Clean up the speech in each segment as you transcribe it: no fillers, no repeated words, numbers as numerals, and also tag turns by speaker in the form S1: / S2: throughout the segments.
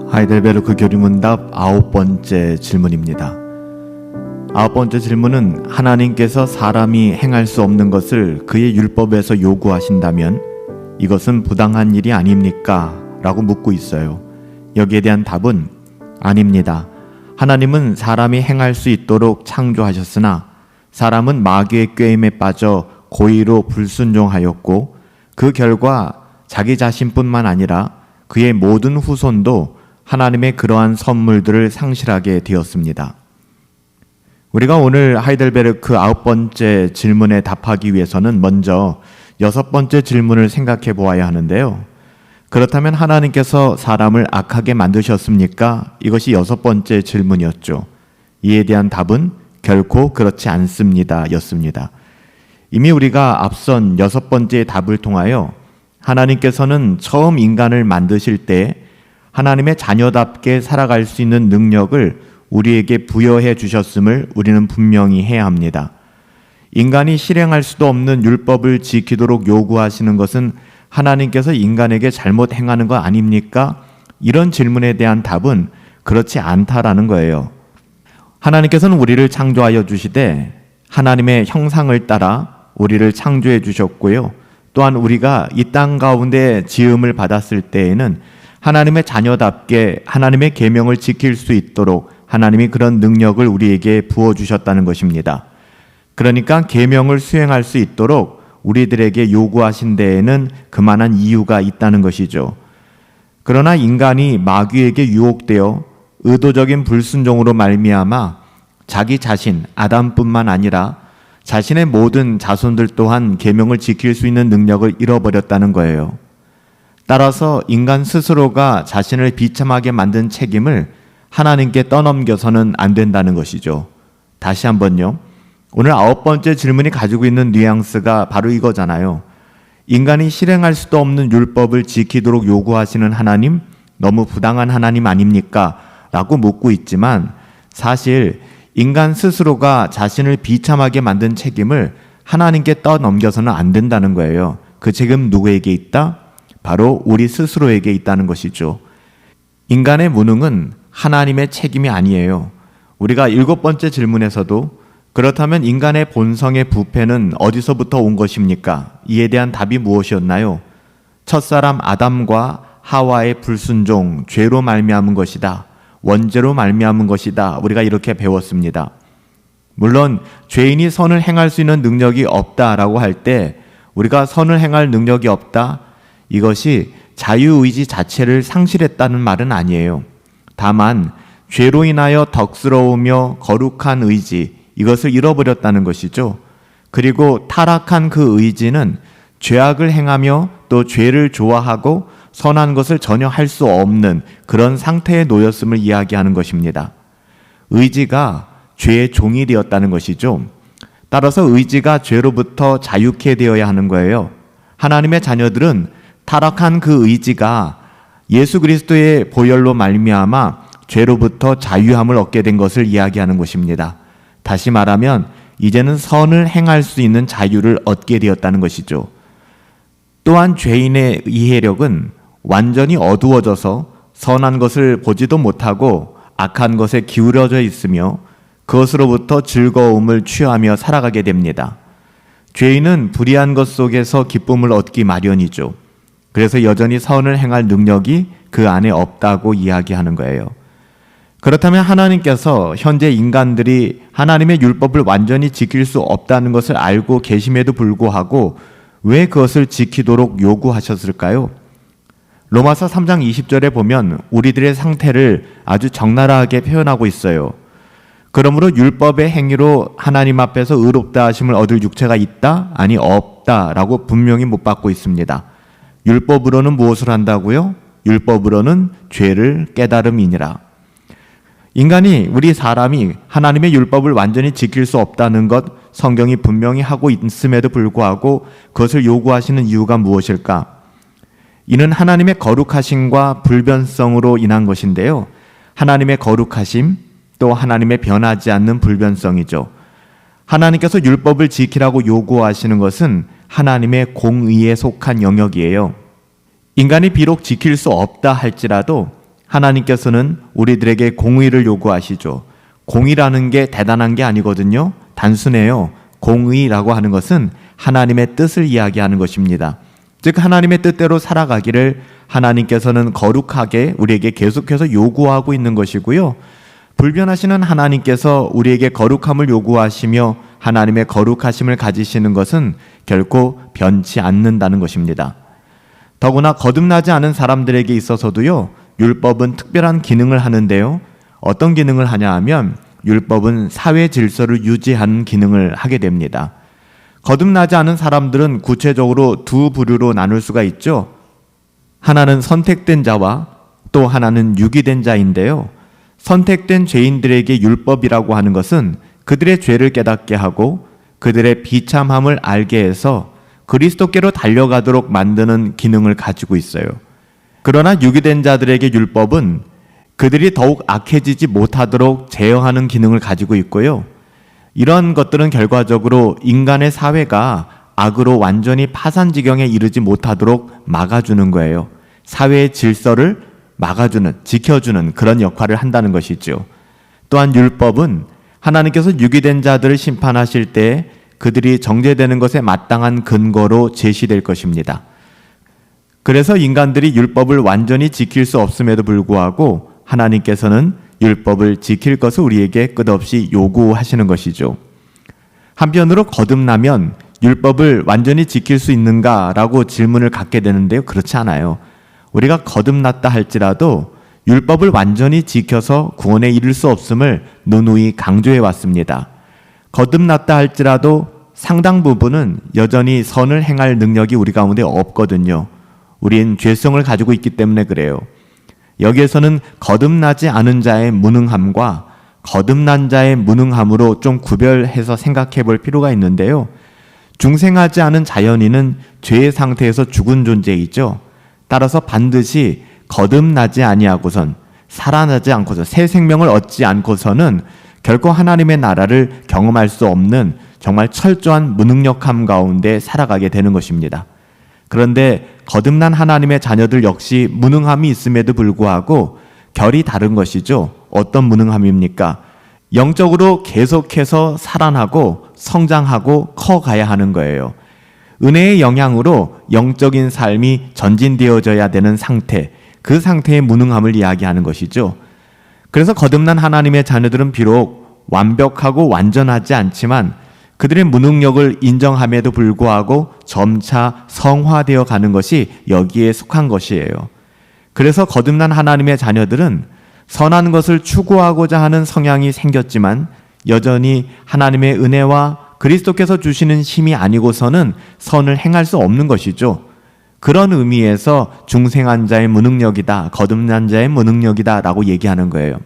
S1: 하이델베르크 교리문답 9번째 질문입니다. 9번째 질문은 하나님께서 사람이 행할 수 없는 것을 그의 율법에서 요구하신다면 이것은 부당한 일이 아닙니까? 라고 묻고 있어요. 여기에 대한 답은 아닙니다. 하나님은 사람이 행할 수 있도록 창조하셨으나 사람은 마귀의 꾀임에 빠져 고의로 불순종하였고 그 결과 자기 자신뿐만 아니라 그의 모든 후손도 하나님의 그러한 선물들을 상실하게 되었습니다. 우리가 오늘 하이델베르크 9번째 질문에 답하기 위해서는 먼저 6번째 질문을 생각해 보아야 하는데요. 그렇다면 하나님께서 사람을 악하게 만드셨습니까? 이것이 6번째 질문이었죠. 이에 대한 답은 결코 그렇지 않습니다. 였습니다. 이미 우리가 앞선 6번째 답을 통하여 하나님께서는 처음 인간을 만드실 때 하나님의 자녀답게 살아갈 수 있는 능력을 우리에게 부여해 주셨음을 우리는 분명히 해야 합니다. 인간이 실행할 수도 없는 율법을 지키도록 요구하시는 것은 하나님께서 인간에게 잘못 행하는 거 아닙니까? 이런 질문에 대한 답은 그렇지 않다라는 거예요. 하나님께서는 우리를 창조하여 주시되 하나님의 형상을 따라 우리를 창조해 주셨고요. 또한 우리가 이 땅 가운데 지음을 받았을 때에는 하나님의 자녀답게 하나님의 계명을 지킬 수 있도록 하나님이 그런 능력을 우리에게 부어주셨다는 것입니다. 그러니까 계명을 수행할 수 있도록 우리들에게 요구하신 데에는 그만한 이유가 있다는 것이죠. 그러나 인간이 마귀에게 유혹되어 의도적인 불순종으로 말미암아 자기 자신 아담뿐만 아니라 자신의 모든 자손들 또한 계명을 지킬 수 있는 능력을 잃어버렸다는 거예요. 따라서 인간 스스로가 자신을 비참하게 만든 책임을 하나님께 떠넘겨서는 안 된다는 것이죠. 다시 한번요. 오늘 9번째 질문이 가지고 있는 뉘앙스가 바로 이거잖아요. 인간이 실행할 수도 없는 율법을 지키도록 요구하시는 하나님, 너무 부당한 하나님 아닙니까? 라고 묻고 있지만 사실 인간 스스로가 자신을 비참하게 만든 책임을 하나님께 떠넘겨서는 안 된다는 거예요. 그 책임 누구에게 있다? 바로 우리 스스로에게 있다는 것이죠. 인간의 무능은 하나님의 책임이 아니에요. 우리가 7번째 질문에서도 그렇다면 인간의 본성의 부패는 어디서부터 온 것입니까? 이에 대한 답이 무엇이었나요? 첫사람 아담과 하와의 불순종, 죄로 말미암은 것이다. 원죄로 말미암은 것이다. 우리가 이렇게 배웠습니다. 물론 죄인이 선을 행할 수 있는 능력이 없다라고 할 때 우리가 선을 행할 능력이 없다. 이것이 자유의지 자체를 상실했다는 말은 아니에요. 다만 죄로 인하여 덕스러우며 거룩한 의지, 이것을 잃어버렸다는 것이죠. 그리고 타락한 그 의지는 죄악을 행하며 또 죄를 좋아하고 선한 것을 전혀 할 수 없는 그런 상태에 놓였음을 이야기하는 것입니다. 의지가 죄의 종이 되었다는 것이죠. 따라서 의지가 죄로부터 자유케 되어야 하는 거예요. 하나님의 자녀들은 타락한 그 의지가 예수 그리스도의 보혈로 말미암아 죄로부터 자유함을 얻게 된 것을 이야기하는 것입니다. 다시 말하면 이제는 선을 행할 수 있는 자유를 얻게 되었다는 것이죠. 또한 죄인의 이해력은 완전히 어두워져서 선한 것을 보지도 못하고 악한 것에 기울어져 있으며 그것으로부터 즐거움을 취하며 살아가게 됩니다. 죄인은 불의한 것 속에서 기쁨을 얻기 마련이죠. 그래서 여전히 선을 행할 능력이 그 안에 없다고 이야기하는 거예요. 그렇다면 하나님께서 현재 인간들이 하나님의 율법을 완전히 지킬 수 없다는 것을 알고 계심에도 불구하고 왜 그것을 지키도록 요구하셨을까요? 로마서 3장 20절에 보면 우리들의 상태를 아주 적나라하게 표현하고 있어요. 그러므로 율법의 행위로 하나님 앞에서 의롭다 하심을 얻을 육체가 있다? 아니 없다라고 분명히 못 받고 있습니다. 율법으로는 무엇을 한다고요? 율법으로는 죄를 깨달음이니라. 인간이, 우리 사람이 하나님의 율법을 완전히 지킬 수 없다는 것 성경이 분명히 하고 있음에도 불구하고 그것을 요구하시는 이유가 무엇일까? 이는 하나님의 거룩하심과 불변성으로 인한 것인데요. 하나님의 거룩하심, 또 하나님의 변하지 않는 불변성이죠. 하나님께서 율법을 지키라고 요구하시는 것은 하나님의 공의에 속한 영역이에요. 인간이 비록 지킬 수 없다 할지라도 하나님께서는 우리들에게 공의를 요구하시죠. 공의라는 게 대단한 게 아니거든요. 단순해요. 공의라고 하는 것은 하나님의 뜻을 이야기하는 것입니다. 즉 하나님의 뜻대로 살아가기를 하나님께서는 거룩하게 우리에게 계속해서 요구하고 있는 것이고요. 불변하시는 하나님께서 우리에게 거룩함을 요구하시며 하나님의 거룩하심을 가지시는 것은 결코 변치 않는다는 것입니다. 더구나 거듭나지 않은 사람들에게 있어서도요, 율법은 특별한 기능을 하는데요. 어떤 기능을 하냐 하면 율법은 사회 질서를 유지하는 기능을 하게 됩니다. 거듭나지 않은 사람들은 구체적으로 두 부류로 나눌 수가 있죠. 하나는 선택된 자와 또 하나는 유기된 자인데요. 선택된 죄인들에게 율법이라고 하는 것은 그들의 죄를 깨닫게 하고 그들의 비참함을 알게 해서 그리스도께로 달려가도록 만드는 기능을 가지고 있어요. 그러나 유기된 자들에게 율법은 그들이 더욱 악해지지 못하도록 제어하는 기능을 가지고 있고요. 이런 것들은 결과적으로 인간의 사회가 악으로 완전히 파산 지경에 이르지 못하도록 막아주는 거예요. 사회의 질서를 막아주는, 지켜주는 그런 역할을 한다는 것이죠. 또한 율법은 하나님께서 유기된 자들을 심판하실 때 그들이 정죄되는 것에 마땅한 근거로 제시될 것입니다. 그래서 인간들이 율법을 완전히 지킬 수 없음에도 불구하고 하나님께서는 율법을 지킬 것을 우리에게 끝없이 요구하시는 것이죠. 한편으로 거듭나면 율법을 완전히 지킬 수 있는가라고 질문을 갖게 되는데요. 그렇지 않아요. 우리가 거듭났다 할지라도 율법을 완전히 지켜서 구원에 이를 수 없음을 누누이 강조해 왔습니다. 거듭났다 할지라도 상당 부분은 여전히 선을 행할 능력이 우리 가운데 없거든요. 우린 죄성을 가지고 있기 때문에 그래요. 여기에서는 거듭나지 않은 자의 무능함과 거듭난 자의 무능함으로 좀 구별해서 생각해 볼 필요가 있는데요. 중생하지 않은 자연인은 죄의 상태에서 죽은 존재이죠. 따라서 반드시 거듭나지 아니하고선, 살아나지 않고서, 새 생명을 얻지 않고서는 결코 하나님의 나라를 경험할 수 없는 정말 철저한 무능력함 가운데 살아가게 되는 것입니다. 그런데 거듭난 하나님의 자녀들 역시 무능함이 있음에도 불구하고 결이 다른 것이죠. 어떤 무능함입니까? 영적으로 계속해서 살아나고 성장하고 커가야 하는 거예요. 은혜의 영향으로 영적인 삶이 전진되어져야 되는 상태, 그 상태의 무능함을 이야기하는 것이죠. 그래서 거듭난 하나님의 자녀들은 비록 완벽하고 완전하지 않지만 그들의 무능력을 인정함에도 불구하고 점차 성화되어 가는 것이 여기에 속한 것이에요. 그래서 거듭난 하나님의 자녀들은 선한 것을 추구하고자 하는 성향이 생겼지만 여전히 하나님의 은혜와 그리스도께서 주시는 힘이 아니고서는 선을 행할 수 없는 것이죠. 그런 의미에서 중생한 자의 무능력이다, 거듭난 자의 무능력이다 라고 얘기하는 거예요.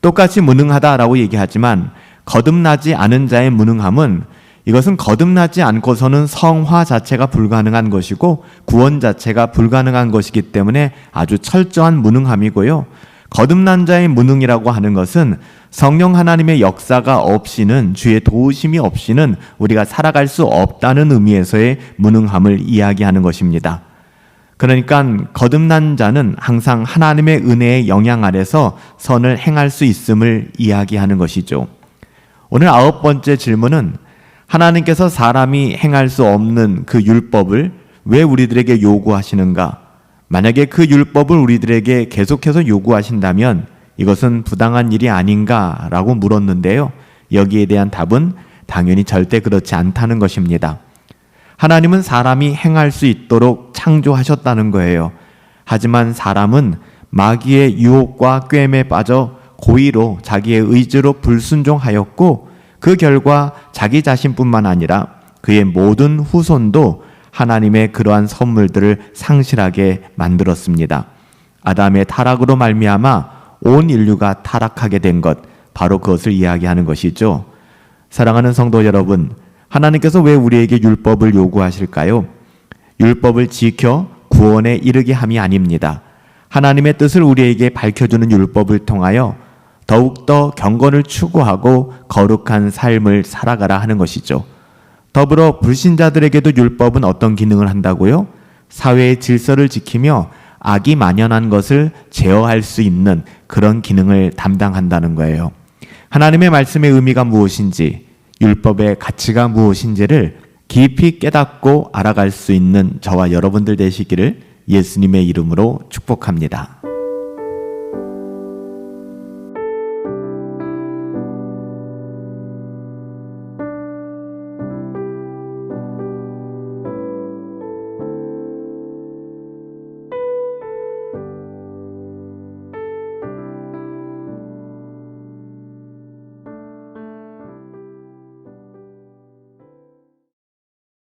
S1: 똑같이 무능하다라고 얘기하지만 거듭나지 않은 자의 무능함은, 이것은 거듭나지 않고서는 성화 자체가 불가능한 것이고 구원 자체가 불가능한 것이기 때문에 아주 철저한 무능함이고요. 거듭난 자의 무능이라고 하는 것은 성령 하나님의 역사가 없이는, 주의 도우심이 없이는 우리가 살아갈 수 없다는 의미에서의 무능함을 이야기하는 것입니다. 그러니까 거듭난 자는 항상 하나님의 은혜의 영향 아래서 선을 행할 수 있음을 이야기하는 것이죠. 오늘 9번째 질문은 하나님께서 사람이 행할 수 없는 그 율법을 왜 우리들에게 요구하시는가? 만약에 그 율법을 우리들에게 계속해서 요구하신다면 이것은 부당한 일이 아닌가라고 물었는데요. 여기에 대한 답은 당연히 절대 그렇지 않다는 것입니다. 하나님은 사람이 행할 수 있도록 창조하셨다는 거예요. 하지만 사람은 마귀의 유혹과 꾀임에 빠져 고의로 자기의 의지로 불순종하였고 그 결과 자기 자신뿐만 아니라 그의 모든 후손도 하나님의 그러한 선물들을 상실하게 만들었습니다. 아담의 타락으로 말미암아 온 인류가 타락하게 된 것, 바로 그것을 이야기하는 것이죠. 사랑하는 성도 여러분, 하나님께서 왜 우리에게 율법을 요구하실까요? 율법을 지켜 구원에 이르게 함이 아닙니다. 하나님의 뜻을 우리에게 밝혀주는 율법을 통하여 더욱더 경건을 추구하고 거룩한 삶을 살아가라 하는 것이죠. 더불어 불신자들에게도 율법은 어떤 기능을 한다고요? 사회의 질서를 지키며 악이 만연한 것을 제어할 수 있는 그런 기능을 담당한다는 거예요. 하나님의 말씀의 의미가 무엇인지, 율법의 가치가 무엇인지를 깊이 깨닫고 알아갈 수 있는 저와 여러분들 되시기를 예수님의 이름으로 축복합니다.